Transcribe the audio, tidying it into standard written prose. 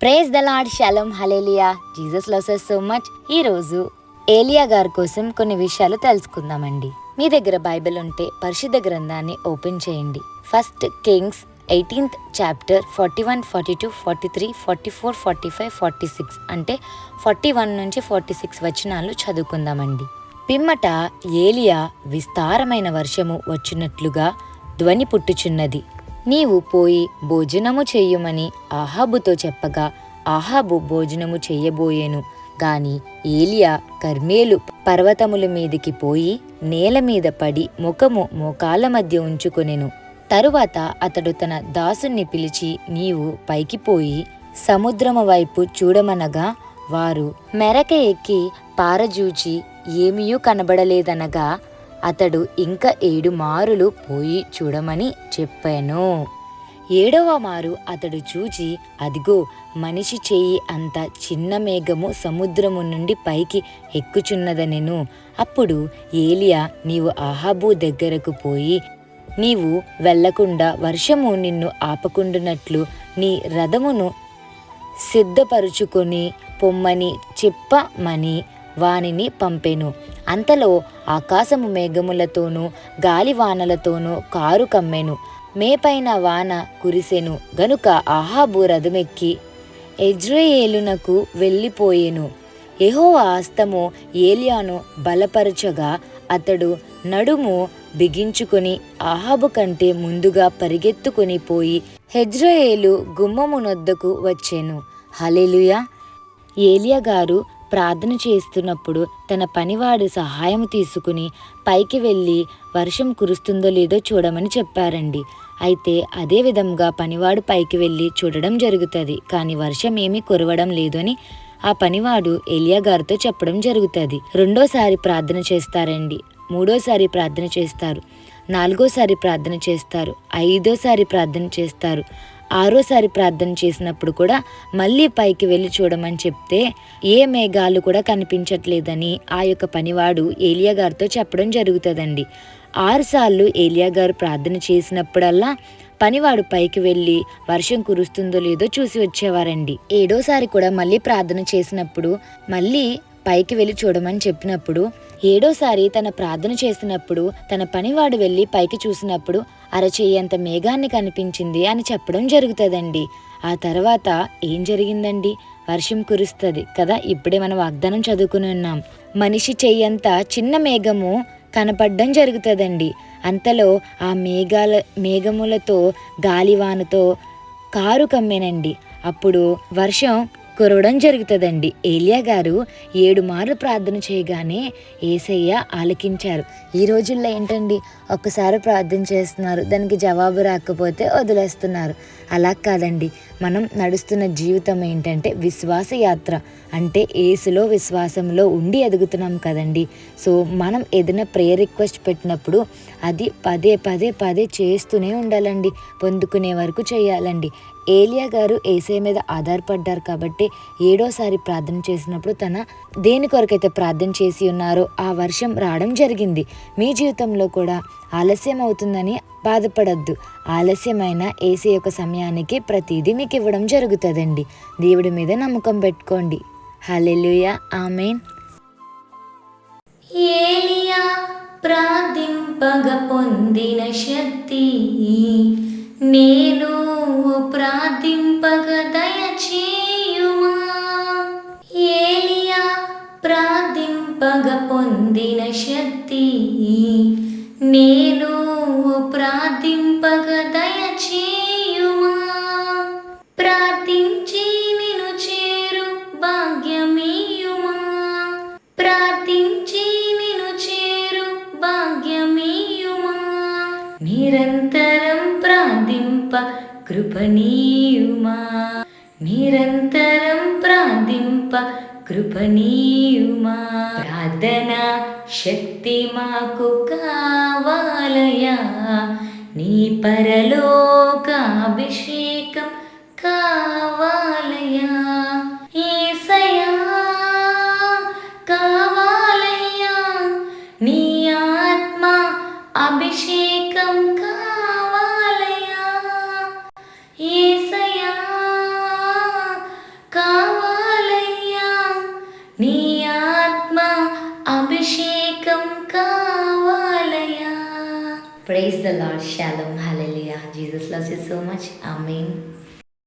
Praise the lord, shalom, hallelujah. Jesus loves us so much. ఈరోజు ఏలియా గారి కోసం కొన్ని విషయాలు తెలుసుకుందామండి. మీ దగ్గర బైబిల్ ఉంటే పరిశుద్ధ గ్రంథాన్ని ఓపెన్ చేయండి. ఫస్ట్ కింగ్స్ 18th చాప్టర్ 41, 42, 43, 44, 45, 46 అంటే 41 నుంచి 46 వచనాలు చదువుకుందామండి. పిమ్మట ఏలియా విస్తారమైన వర్షము వచ్చినట్లుగా ధ్వని పుట్టుచున్నది. నీవు పోయి భోజనము చెయ్యుమని ఆహాబుతో చెప్పగా ఆహాబు భోజనము చెయ్యబోయేను గాని ఏలియా కర్మేలు పర్వతముల మీదికి పోయి నేల మీద పడి ముఖము మోకాళ్ళ మధ్య ఉంచుకొనెను. తరువాత అతడు తన దాసుని పిలిచి, నీవు పైకి పోయి సముద్రము వైపు చూడమనగా వారు మెరక ఎక్కి పారజూచి ఏమీయూ కనబడలేదనగా అతడు ఇంకా 7 మారులు పోయి చూడమని చెప్పాను. 7వ మారు అతడు చూచి, అదిగో మనిషి చెయ్యి అంత చిన్న మేఘము సముద్రము నుండి పైకి ఎక్కుచున్నదనెను. అప్పుడు ఏలియా, నీవు ఆహాబు దగ్గరకు పోయి నీవు వెళ్లకుండా వర్షము నిన్ను ఆపకుండునట్లు నీ రథమును సిద్ధపరుచుకొని పొమ్మని చెప్పమని వానిని పంపెను. అంతలో ఆకాశము మేఘములతోనూ గాలివానలతోనూ కారు కమ్మెను. మేపైన వాన కురిసెను గనుక ఆహాబు రథమెక్కి యెజ్రెయేలునకు వెళ్ళిపోయెను. యెహోవా హస్తము ఏలియాను బలపరచగా అతడు నడుము బిగించుకొని ఆహాబు కంటే ముందుగా పరిగెత్తుకొని పోయి యెజ్రెయేలు గుమ్మమునొద్దకు వచ్చెను. హల్లెలూయా. ఏలియా గారు ప్రార్థన చేస్తున్నప్పుడు తన పనివాడి సహాయం తీసుకుని పైకి వెళ్ళి వర్షం కురుస్తుందో లేదో చూడమని చెప్పారండి. అయితే అదే విధంగా పనివాడు పైకి వెళ్ళి చూడడం జరుగుతుంది. కానీ వర్షం ఏమీ కురవడం లేదు అని ఆ పనివాడు ఏలియా గారితో చెప్పడం జరుగుతుంది. రెండోసారి ప్రార్థన చేస్తారండి, మూడోసారి ప్రార్థన చేస్తారు, 4వసారి ప్రార్థన చేస్తారు, 5వసారి ప్రార్థన చేస్తారు, 6వసారి ప్రార్థన చేసినప్పుడు కూడా మళ్ళీ పైకి వెళ్ళి చూడమని చెప్తే ఏ మేఘాలు కూడా కనిపించట్లేదని ఆ యొక్క పనివాడు ఏలియా గారితో చెప్పడం జరుగుతుందండి. 6 సార్లు ఏలియా గారు ప్రార్థన చేసినప్పుడల్లా పనివాడు పైకి వెళ్ళి వర్షం కురుస్తుందో లేదో చూసి వచ్చేవారండి. 7వసారి కూడా మళ్ళీ ప్రార్థన చేసినప్పుడు మళ్ళీ పైకి వెళ్ళి చూడమని చెప్పినప్పుడు 7వసారి తన ప్రార్థన చేసినప్పుడు తన పనివాడు వెళ్ళి పైకి చూసినప్పుడు అరచేయంత మేఘాన్ని కనిపించింది అని చెప్పడం జరుగుతుందండి. ఆ తర్వాత ఏం జరిగిందండి? వర్షం కురుస్తుంది కదా. ఇప్పుడే మనం వాగ్దానం చదువుకుని ఉన్నాం. మనిషి చెయ్యంత చిన్న మేఘము కనపడడం జరుగుతుందండి. అంతలో ఆ మేఘములతో గాలివానతో కారు కమ్మేనండి. అప్పుడు వర్షం కురవడం జరుగుతుందండి. ఏలియా గారు 7 మార్లు ప్రార్థన చేయగానే యేసయ్య ఆలకించారు. ఈ రోజుల్లో ఏంటండి, ఒక్కసారి ప్రార్థన చేస్తున్నారు, దానికి జవాబు రాకపోతే వదిలేస్తున్నారు. అలా కాదండి, మనం నడుస్తున్న జీవితం ఏంటంటే విశ్వాస యాత్ర. అంటే యేసులో విశ్వాసంలో ఉండి ఎదుగుతున్నాం కదండి. సో మనం ఏదైనా ప్రేయర్ రిక్వెస్ట్ పెట్టినప్పుడు అది పదే పదే పదే చేస్తూనే ఉండాలండి, పొందుకునే వరకు చేయాలండి. ఏలియా గారు యేసయ్య మీద ఆధారపడ్డారు కాబట్టి 7వసారి ప్రార్థన చేసినప్పుడు తన దేని కొరకైతే ప్రార్థన చేసి ఉన్నారో ఆ వర్షం రావడం జరిగింది. మీ జీవితంలో కూడా ఆలస్యం అవుతుందని బాధపడద్దు. ఆలస్యమైన యేసయ్య యొక్క సమయానికి ప్రతిదీ మీకు ఇవ్వడం జరుగుతుందండి. దేవుడి మీద నమ్మకం పెట్టుకోండి. హల్లెలూయా, ఆమేన్. ఏలియా ప్రార్థింపగ పొందిన శక్తి నేను ప్రార్థింపగ దయచేయుమా. ఏలియా ప్రార్థింపగ పొందిన శక్తి నేను ప్రార్థింపగ దయచేయుమా. ప్రార్థించి నిన్ను చేరు భాగ్యమీయుమా. ప్రార్థించి నిన్ను చేరు భాగ్యమీయుమా. నిరంతరం ప్రార్థింప కృపణీయుమా. నిరంతరం ప్రార్థింప కృపణీయుమా. ప్రార్థన శక్తి మాకు కావాలయా. నీ పరలోక అభిషేకం కావాలయా. యేసయ్యా కావాలయ్యా. నీ ఆత్మ అభిషేకం కావాలయ్యా. యేసయ్యా Praise the Lord. Shalom. Hallelujah. Jesus loves you so much. Amen.